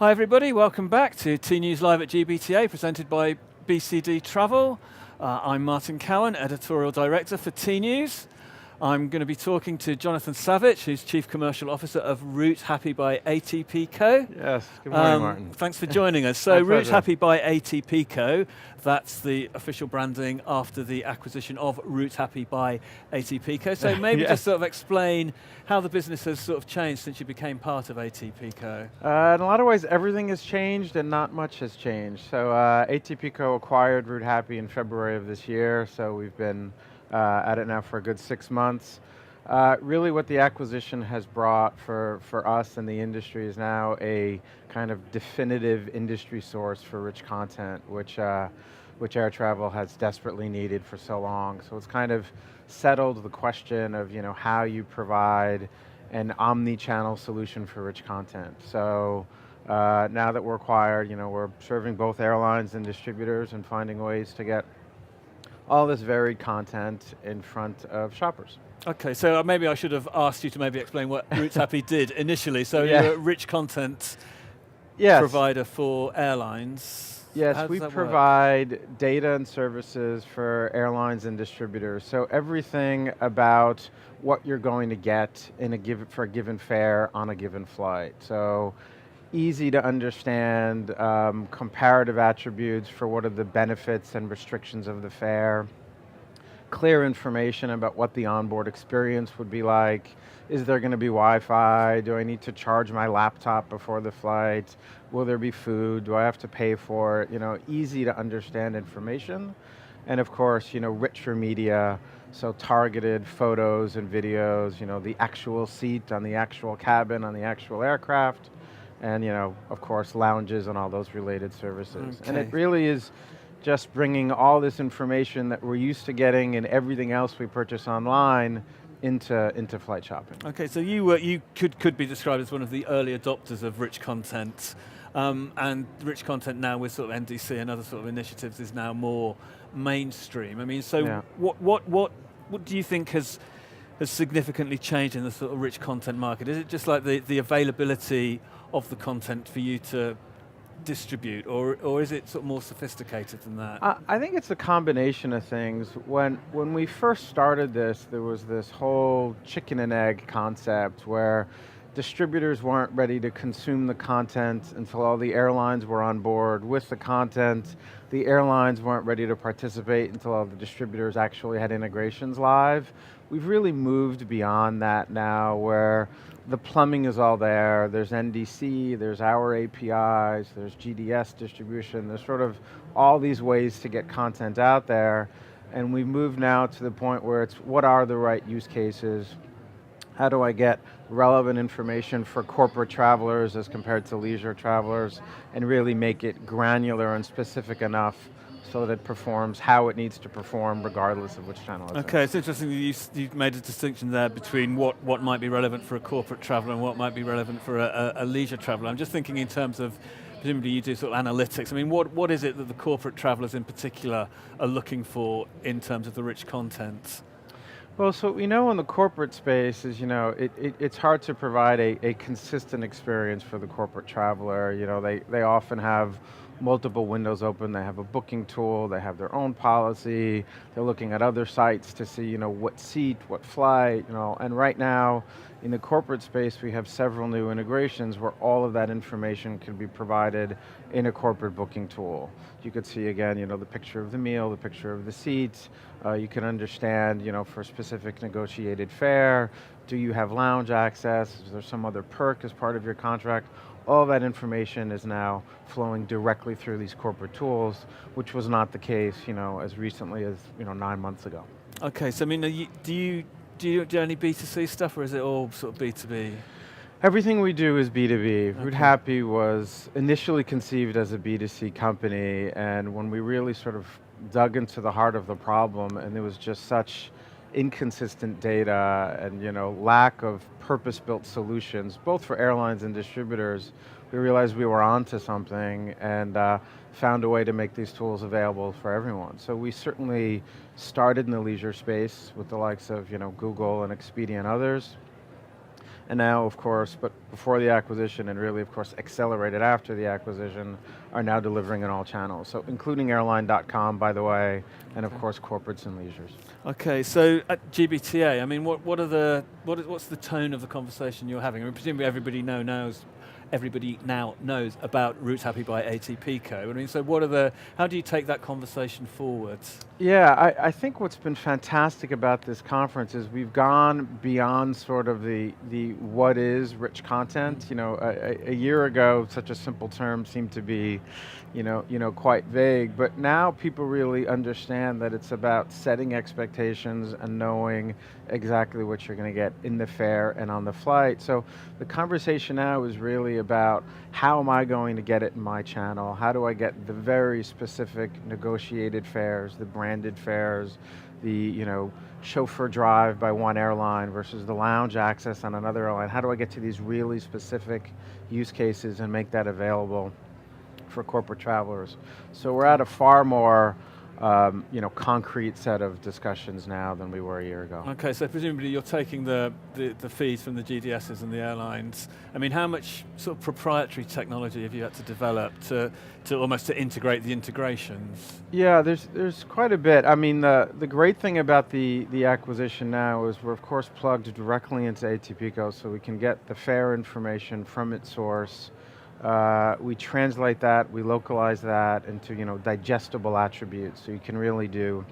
Hi everybody, welcome back to tnoozLIVE at GBTA, presented by BCD Travel. I'm Martin Cowan, Editorial Director for Tnooz. I'm going to be talking to Jonathan Savitch, who's Chief Commercial Officer of Routehappy by ATP Co. Yes, good morning, Martin. Thanks for joining us. So pleasure. Routehappy by ATP Co, that's the official branding after the acquisition of Routehappy by ATP Co. So maybe just sort of explain how the business has sort of changed since you became part of ATP Co. In a lot of ways, everything has changed and not much has changed. So ATP Co acquired Routehappy in February of this year, so we've been at it now for a good 6 months. Really what the acquisition has brought for us in the industry is now a kind of definitive industry source for rich content, which air travel has desperately needed for so long. So it's kind of settled the question of how you provide an omni-channel solution for rich content. So now that we're acquired, we're serving both airlines and distributors and finding ways to get all this varied content in front of shoppers. Okay, so maybe I should have asked you to maybe explain what Routehappy did initially. So you're a rich content provider for airlines. Yes, we provide data and services for airlines and distributors. So everything about what you're going to get for a given fare on a given flight. So easy to understand comparative attributes for what are the benefits and restrictions of the fare, clear information about what the onboard experience would be like. Is there going to be Wi-Fi? Do I need to charge my laptop before the flight? Will there be food? Do I have to pay for it? Easy to understand information. And of course, richer media, so targeted photos and videos, the actual seat on the actual cabin, on the actual aircraft, and of course, lounges and all those related services. Okay. And it really is just bringing all this information that we're used to getting and everything else we purchase online into flight shopping. Okay, so you could be described as one of the early adopters of rich content, and rich content now with sort of NDC and other sort of initiatives is now more mainstream. I mean, so what do you think has significantly changed in the sort of rich content market? Is it just like the availability of the content for you to distribute, or is it sort of more sophisticated than that? I think it's a combination of things. When we first started this, there was this whole chicken and egg concept where distributors weren't ready to consume the content until all the airlines were on board with the content. The airlines weren't ready to participate until all the distributors actually had integrations live. We've really moved beyond that now, where the plumbing is all there. There's NDC, there's our APIs, there's GDS distribution, there's sort of all these ways to get content out there. And we've moved now to the point where it's what are the right use cases? How do I get relevant information for corporate travelers as compared to leisure travelers, and really make it granular and specific enough so that it performs how it needs to perform regardless of which channel it's in. Okay, it's interesting that you've made a distinction there between what might be relevant for a corporate traveller and what might be relevant for a leisure traveller. I'm just thinking in terms of, presumably you do sort of analytics. I mean, what is it that the corporate travellers in particular are looking for in terms of the rich content? Well, so what we know in the corporate space is, it's hard to provide a consistent experience for the corporate traveler. They often have multiple windows open. They have a booking tool. They have their own policy. They're looking at other sites to see, what seat, what flight, And right now, in the corporate space, we have several new integrations where all of that information can be provided in a corporate booking tool. You could see again, the picture of the meal, the picture of the seats. You can understand, for a specific negotiated fare, do you have lounge access? Is there some other perk as part of your contract? All that information is now flowing directly through these corporate tools, which was not the case, as recently as 9 months ago. Okay, so I mean, do you do any B2C stuff, or is it all sort of B2B? Everything we do is B2B. Okay. Routehappy was initially conceived as a B2C company, and when we really sort of dug into the heart of the problem, and there was just such inconsistent data and lack of purpose-built solutions, both for airlines and distributors, we realized we were onto something and found a way to make these tools available for everyone. So we certainly started in the leisure space with the likes of Google and Expedia and others. and now, of course, but before the acquisition and really, of course, accelerated after the acquisition, are now delivering in all channels. So including airline.com, by the way, and of course, corporates and leisures. Okay, so at GBTA, I mean, what's the tone of the conversation you're having? I mean, presumably everybody now knows about Routehappy by ATPco. I mean, so how do you take that conversation forward? Yeah, I think what's been fantastic about this conference is we've gone beyond sort of the what is rich content. You know, a year ago, such a simple term seemed to be, quite vague, but now people really understand that it's about setting expectations and knowing exactly what you're going to get in the fare and on the flight. So the conversation now is really about how am I going to get it in my channel? How do I get the very specific negotiated fares, the branded fares, the chauffeur drive by one airline versus the lounge access on another airline? How do I get to these really specific use cases and make that available for corporate travelers? So we're at a far more concrete set of discussions now than we were a year ago. Okay, so presumably you're taking the feeds from the GDSs and the airlines. I mean, how much sort of proprietary technology have you had to develop to almost integrate the integrations? Yeah, there's quite a bit. I mean, the great thing about the acquisition now is we're of course plugged directly into ATPco, so we can get the fare information from its source. We translate that, we localize that into digestible attributes, so you can really do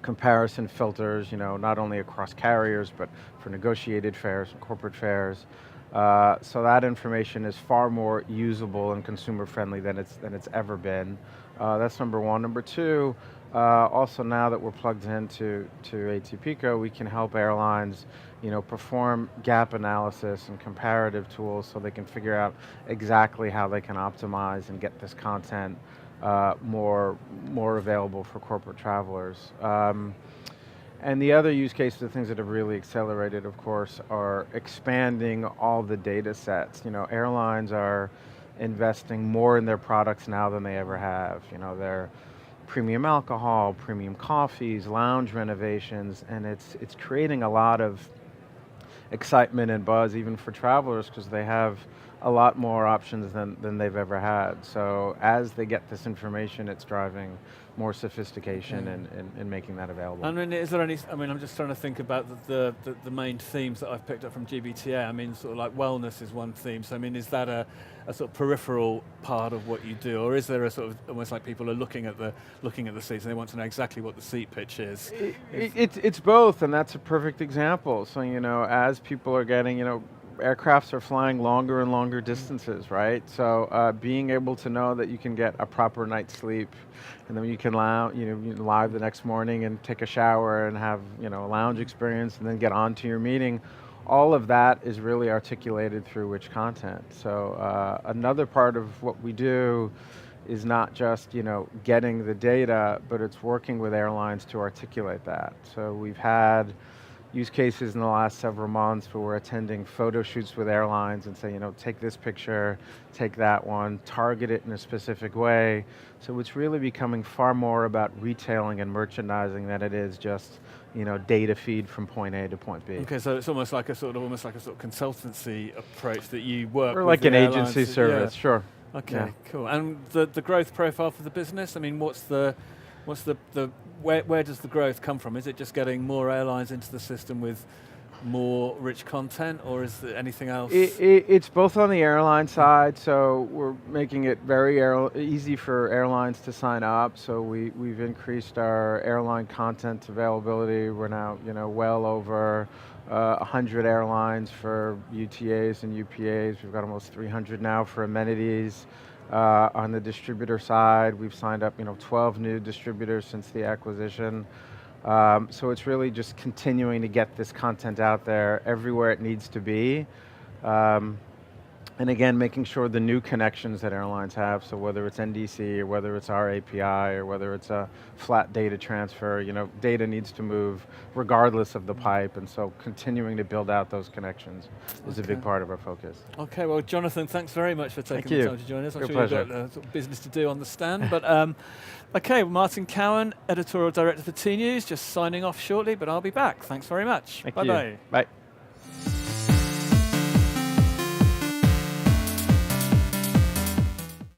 comparison filters, not only across carriers, but for negotiated fares and corporate fares. So that information is far more usable and consumer friendly than it's ever been. That's number one. Number two, also now that we're plugged into ATPco, we can help airlines perform gap analysis and comparative tools so they can figure out exactly how they can optimize and get this content more available for corporate travelers. And the other use cases, the things that have really accelerated, of course, are expanding all the data sets. Airlines are investing more in their products now than they ever have. They're premium alcohol, premium coffees, lounge renovations, and it's creating a lot of excitement and buzz even for travelers because they have a lot more options than they've ever had. So as they get this information, it's driving more sophistication and making that available. I mean, is there any, I'm just trying to think about the main themes that I've picked up from GBTA. I mean, sort of like wellness is one theme. So I mean, is that a sort of peripheral part of what you do, or is there a sort of almost like people are looking at the seats and they want to know exactly what the seat pitch is? It's both, and that's a perfect example. So as people are getting aircrafts are flying longer and longer distances, right? So being able to know that you can get a proper night's sleep, and then you can live the next morning and take a shower and have a lounge experience, and then get on to your meeting. All of that is really articulated through rich content. So another part of what we do is not just getting the data, but it's working with airlines to articulate that. So we've had use cases in the last several months where we're attending photo shoots with airlines and say, take this picture, take that one, target it in a specific way. So it's really becoming far more about retailing and merchandising than it is just data feed from point A to point B. Okay, so it's almost like a sort of consultancy approach that you work with. Or like an airlines. agency service, sure. Okay, yeah. Cool. And the growth profile for the business? I mean, where does the growth come from? Is it just getting more airlines into the system with more rich content, or is there anything else? It's both on the airline side, so we're making it very easy for airlines to sign up. So we've increased our airline content availability. We're now well over 100 airlines for UTAs and UPAs. We've got almost 300 now for amenities. On the distributor side, we've signed up 12 new distributors since the acquisition. So it's really just continuing to get this content out there everywhere it needs to be. And again, making sure the new connections that airlines have, so whether it's NDC or whether it's our API or whether it's a flat data transfer, data needs to move regardless of the pipe, and so continuing to build out those connections is a big part of our focus. Okay, well, Jonathan, thanks very much for taking the time to join us. I'm sure pleasure. you've got sort of business to do on the stand, but okay, Martin Cowan, Editorial Director for Tnooz, just signing off shortly, but I'll be back. Thanks very much. Thank Bye-bye. Bye.